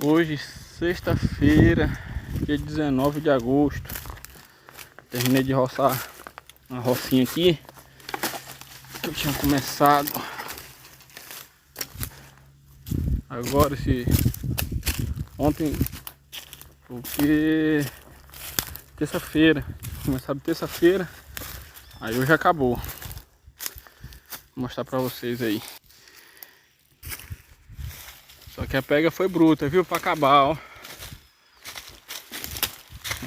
Hoje, sexta-feira, dia 19 de agosto. Terminei de roçar uma rocinha aqui que eu tinha começado. Agora, ontem, porque terça-feira, começado terça-feira, aí hoje acabou. Vou mostrar pra vocês aí. Só que a pega foi bruta, viu? Pra acabar, ó.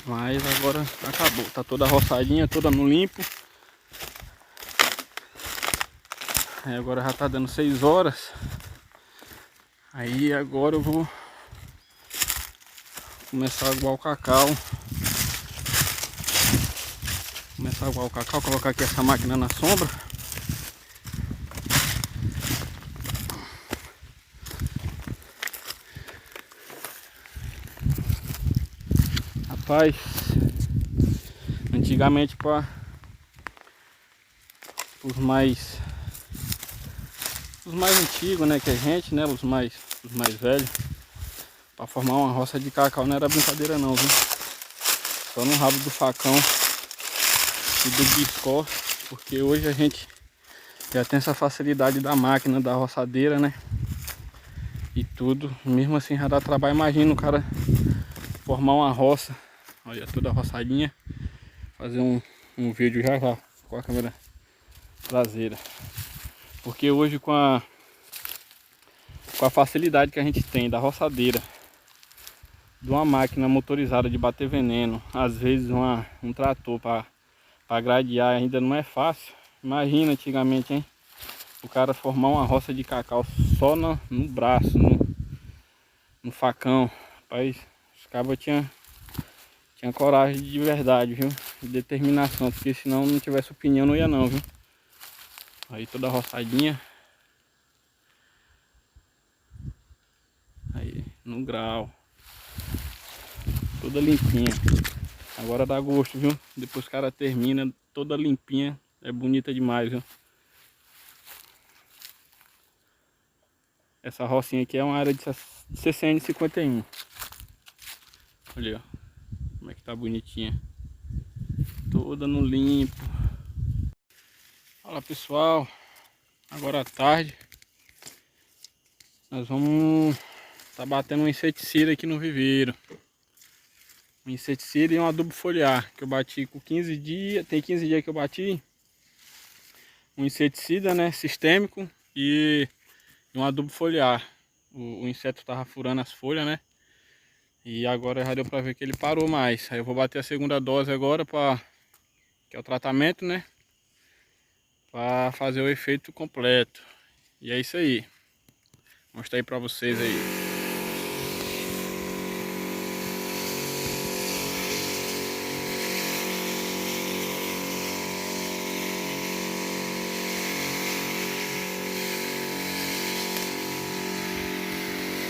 Mas agora acabou. Tá toda roçadinha, toda no limpo. Aí agora já tá dando 6 horas. Aí agora eu vou começar a aguar o cacau. Colocar aqui essa máquina na sombra. Rapaz, antigamente para os mais antigos, né, que a gente, né, os mais velhos, para formar uma roça de cacau não era brincadeira não, viu? Só no rabo do facão e do biscó, porque hoje a gente já tem essa facilidade da máquina, da roçadeira, né? E tudo, mesmo assim já dá trabalho. Imagina o cara formar uma roça, olha, toda roçadinha. Fazer um vídeo já com a câmera traseira. Porque hoje com a facilidade que a gente tem da roçadeira, de uma máquina motorizada de bater veneno, às vezes um trator para gradear ainda não é fácil. Imagina antigamente, hein? O cara formar uma roça de cacau só no braço, no facão. Rapaz, os cabos tinha coragem de verdade, viu? De determinação, porque senão não tivesse opinião não ia não, viu? Aí toda roçadinha. Aí no grau. Toda limpinha. Agora dá gosto, viu? Depois o cara termina toda limpinha. É bonita demais, viu? Essa rocinha aqui é uma área de CCN 51. Olha, ó. Como é que tá bonitinha. Toda no limpo. Fala pessoal. Agora à tarde nós vamos tá batendo um inseticida aqui no viveiro. Um inseticida e um adubo foliar que eu bati com 15 dias. Tem 15 dias que eu bati. Um inseticida, né, sistêmico e um adubo foliar. O inseto tava furando as folhas, né? E agora já deu pra ver que ele parou mais. Aí eu vou bater a segunda dose agora, que é o tratamento, né? Pra fazer o efeito completo. E é isso aí. Vou mostrar aí pra vocês aí.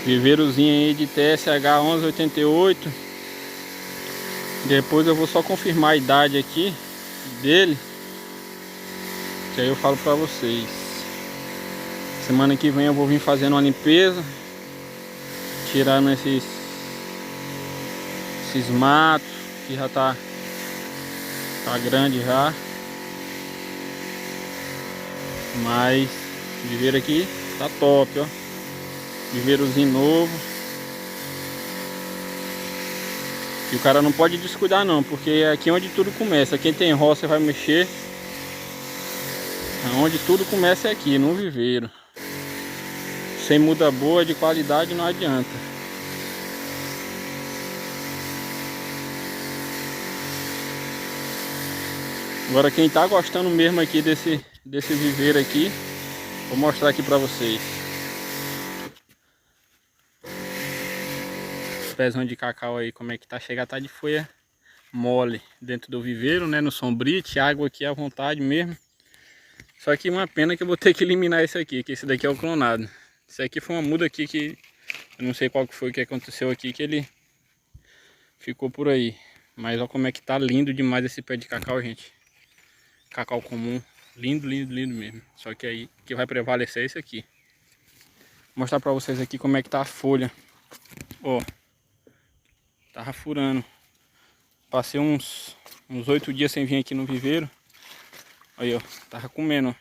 Viveirozinho aí de TSH 1188. Depois eu vou só confirmar a idade aqui dele, que aí eu falo pra vocês. Semana que vem eu vou vir fazendo uma limpeza, tirando esses matos que já tá grande já. Mas o viveiro aqui tá top, ó. Viveirozinho novo. E o cara não pode descuidar não, porque é aqui onde tudo começa. Quem tem roça vai mexer. Onde tudo começa é aqui, no viveiro. Sem muda boa, de qualidade, não adianta. Agora quem tá gostando mesmo aqui desse viveiro aqui, vou mostrar aqui pra vocês. Pezão de cacau aí, como é que tá? Chega, tá de folha mole dentro do viveiro, né? No sombrite, água aqui à vontade mesmo. Só que uma pena que eu vou ter que eliminar esse aqui, que esse daqui é o clonado. Esse aqui foi uma muda aqui que eu não sei qual que foi que aconteceu aqui, que ele ficou por aí. Mas olha como é que tá lindo demais esse pé de cacau, gente. Cacau comum, lindo, lindo, lindo mesmo. Só que aí que vai prevalecer é esse aqui. Vou mostrar pra vocês aqui como é que tá a folha. Ó, tava furando. Passei uns 8 dias sem vir aqui no viveiro. Aí, ó, tava comendo.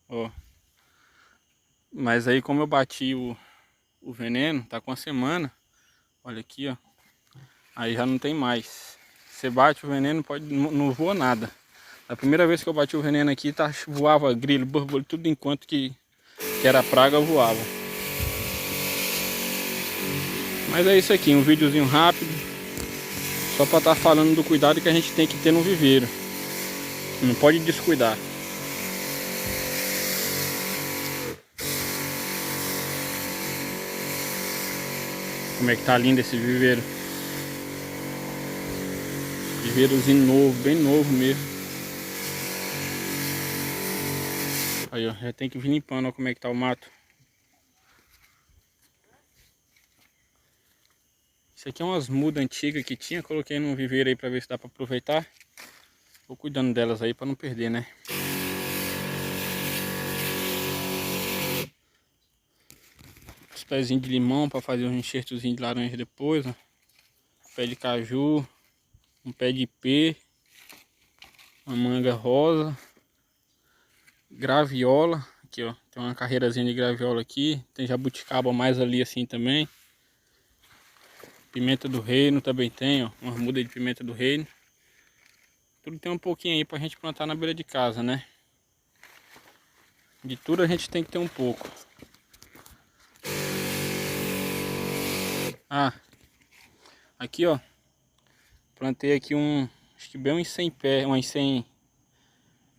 Ó. Mas aí como eu bati o veneno, tá com uma semana. Olha aqui, ó. Aí já não tem mais. Você bate o veneno, não voa nada. A primeira vez que eu bati o veneno aqui, voava grilo, borboleta, tudo enquanto que era praga, voava. Mas é isso aqui, um videozinho rápido. Só para estar falando do cuidado que a gente tem que ter no viveiro. Não pode descuidar. Como é que tá lindo esse viveiro. Viveirozinho novo, bem novo mesmo. Aí, ó, já tem que vir limpando, ó, como é que tá o mato. Isso aqui é umas mudas antigas que tinha, coloquei no viveiro aí pra ver se dá pra aproveitar. Vou cuidando delas aí pra não perder, né? Os pezinhos de limão pra fazer um enxertozinho de laranja depois, ó. Pé de caju, um pé de ipê, uma manga rosa, graviola. Aqui, ó, tem uma carreirazinha de graviola aqui, tem jabuticaba mais ali assim também. Pimenta do reino também tem, ó, uma muda de pimenta do reino. Tudo tem um pouquinho aí pra gente plantar na beira de casa, né? De tudo a gente tem que ter um pouco. Ah, aqui, ó, plantei aqui acho que bem uns 100 pés, umas 100,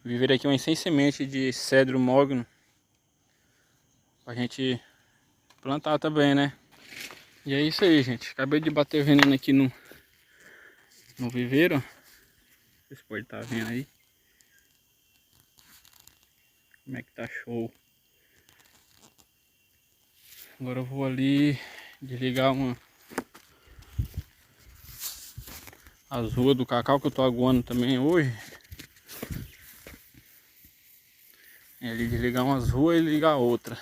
viver aqui umas 100 sementes de cedro mogno. Pra gente plantar também, né? E é isso aí, gente. Acabei de bater veneno aqui no viveiro. Vocês podem estar vendo aí. Como é que tá show. Agora eu vou ali desligar as ruas do cacau que eu tô aguando também hoje. É ali desligar umas ruas e ligar outra.